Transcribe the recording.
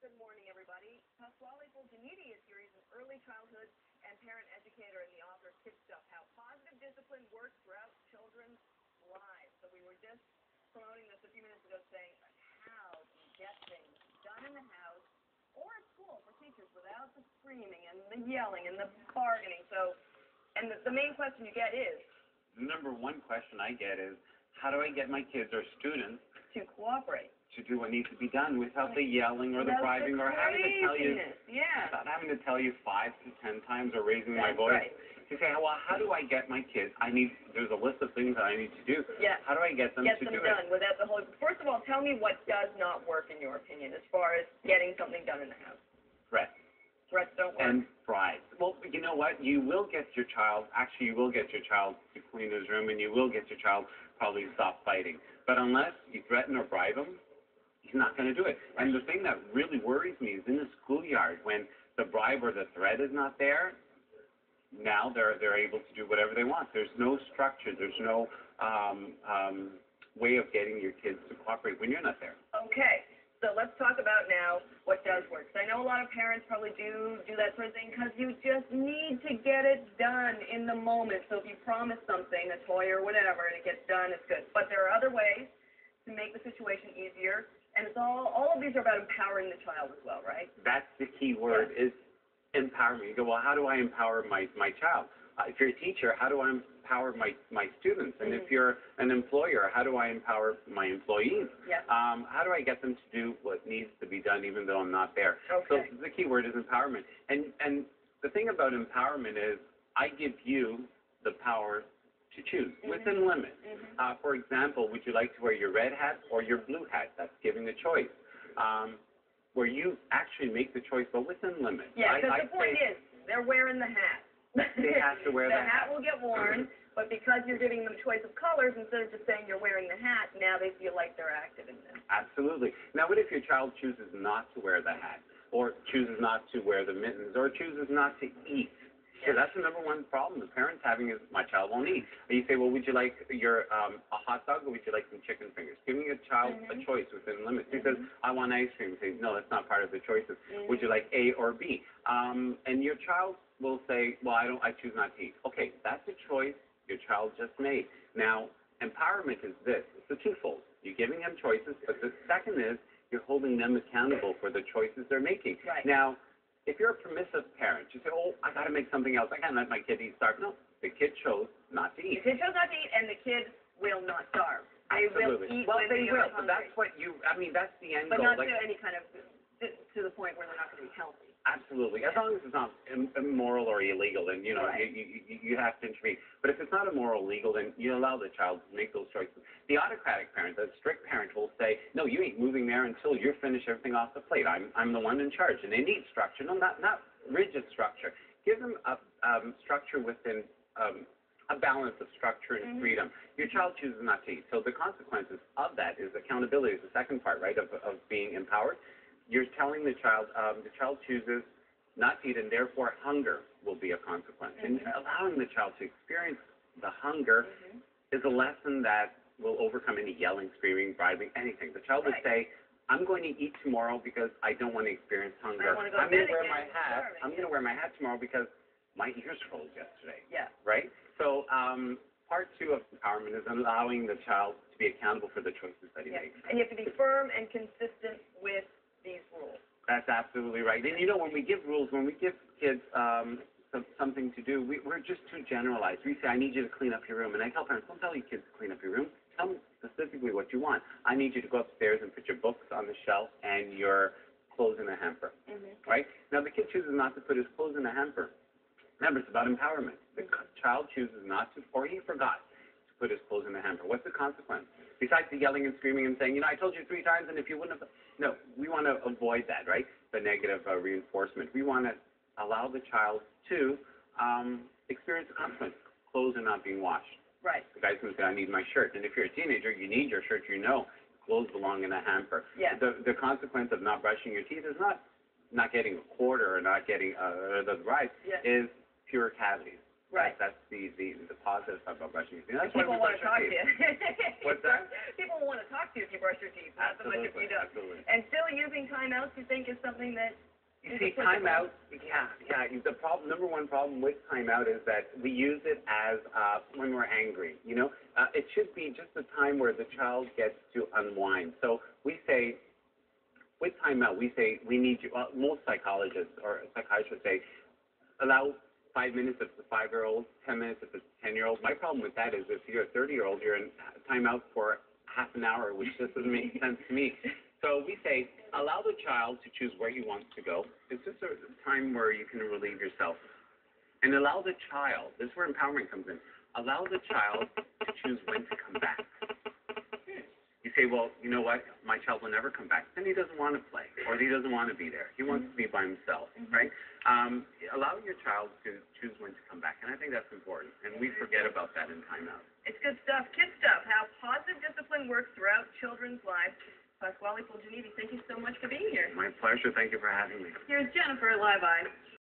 Good morning, everybody. Pasquale Fulginiti is here. He's an early childhood and parent educator and the author of Kid Stuff, How Positive Discipline Works Throughout Children's Lives. So we were just promoting this a few minutes ago, saying how to get things done in the house or at school for teachers without the screaming and the yelling and the bargaining. So, and the main question you get is? The number one question I get is, how do I get my kids or students to cooperate, to do what needs to be done without the yelling or the bribing or having to tell you, without having to tell you 5 to 10 times or raising my voice. Right. You say, well, how do I get my kids? There's a list of things that I need to do. Yeah. How do I get them to do it? Done without the whole. First of all, tell me what does not work in your opinion as far as getting something done in the house. Threats. Threats don't work. And bribes. Well, you know what? You will get your child to clean his room, and you will get your child probably to stop fighting. But unless you threaten or bribe him, he's not going to do it. And the thing that really worries me is in the schoolyard, when the bribe or the threat is not there, now they're able to do whatever they want. There's no structure. There's no way of getting your kids to cooperate when you're not there. Okay. So let's talk about now what does work. So I know a lot of parents probably do that sort of thing because you just need to get it done in the moment. So if you promise something, a toy or whatever, and it gets done, it's good. But there are other ways to make the situation easier, and it's all of these are about empowering the child as well, right? That's the key word, is empowerment. You go, well, how do I empower my child? If you're a teacher, how do I empower my students? And if you're an employer, how do I empower my employees? Yeah. How do I get them to do what needs to be done even though I'm not there? Okay. So the key word is empowerment. And the thing about empowerment is I give you the power to choose within limits. For example, would you like to wear your red hat or your blue hat? That's giving a choice. Where you actually make the choice, but within limits. Yeah, because the point is, they're wearing the hat. They have to wear the hat. The hat will get worn, but because you're giving them choice of colors, instead of just saying you're wearing the hat, now they feel like they're active in this. Absolutely. Now, what if your child chooses not to wear the hat, or chooses not to wear the mittens, or chooses not to eat? So that's the number one problem the parents having is my child won't eat. And you say, well, would you like a hot dog or would you like some chicken fingers? Giving a child a choice within limits. He says, I want ice cream. You say, no, that's not part of the choices. Would you like A or B? And your child will say, well, I choose not to eat. Okay, that's a choice your child just made. Now, empowerment is this. It's a twofold. You're giving them choices, but the second is you're holding them accountable for the choices they're making. Right. Now, if you're a permissive parent, you say, oh, I got to make something else. I can't let my kid eat starve. No, the kid chose not to eat. The kid chose not to eat, and the kid will not starve. They will eat well, when they they're will, hungry. but that's what that's the end goal. But not to any kind of, to the point where they're not going to be healthy. Absolutely. As long as it's not immoral or illegal, then, you know, you have to intervene. But if it's not immoral or illegal, then you allow the child to make those choices. The autocratic parent, the strict parent, will say, no, you ain't moving there until you finish everything off the plate. I'm the one in charge. And they need structure. No, not rigid structure. Give them a structure within a balance of structure and freedom. Your child chooses not to eat. So the consequences of that is accountability is the second part, right, of being empowered. You're telling the child chooses not to eat, and therefore hunger will be a consequence. And allowing the child to experience the hunger is a lesson that will overcome any yelling, screaming, bribing, anything. The child would say, I'm going to eat tomorrow because I don't want to experience hunger. I'm going to wear my hat. I'm going to wear my hat tomorrow because my ears froze yesterday. Yeah. Right? So part two of empowerment is allowing the child to be accountable for the choices that he makes. And you have to be firm and consistent with these rules. That's absolutely right. And, you know, when we give rules, when we give kids something to do, we're just too generalized. We say, I need you to clean up your room. And I tell parents, don't tell your kids to clean up your room. Tell them specifically what you want. I need you to go upstairs and put your books on the shelf and your clothes in a hamper. Right? Now, the kid chooses not to put his clothes in a hamper. Remember, it's about empowerment. The child chooses not to, or he forgot to put his clothes in the hamper. What's the consequence? Besides the yelling and screaming and saying, you know, I told you 3 times, and if you wouldn't have... No, we want to avoid that, right? The negative reinforcement. We want to allow the child to experience the consequence. Clothes are not being washed. Right. The guy's going to say, I need my shirt. And if you're a teenager, you need your shirt, you know. Clothes belong in a hamper. Yeah. The consequence of not brushing your teeth is not getting a quarter or not getting the rice, is pure cavities. Right. That's the positive side about brushing your teeth. That's People why we want to brush our talk to teeth. you. What's that? People want to talk to you if you brush your teeth, not so much if you don't. Absolutely. And still using timeouts, you think, is something that You see, timeout, the number one problem with timeout is that we use it as when we're angry. It should be just a time where the child gets to unwind. So we say, with timeout, we say we need you. Most psychologists or psychiatrists say allow 5 minutes if it's a 5-year-old, 10 minutes if it's a 10-year-old. My problem with that is if you're a 30-year-old, you're in timeout for half an hour, which just doesn't make sense to me. So we say, allow the child to choose where he wants to go. It's just a time where you can relieve yourself. And allow the child, this is where empowerment comes in, allow the child to choose when to come back. You say, well, you know what, my child will never come back. Then he doesn't want to play, or he doesn't want to be there. He wants to be by himself, right? Allow your child to choose when to come back, and I think that's important. And we forget about that in timeout. It's good stuff, kid stuff, how positive discipline works throughout children's lives. Pasquale Fulginiti, thank you so much for being here. My pleasure. Thank you for having me. Here's Jennifer, Live Eye.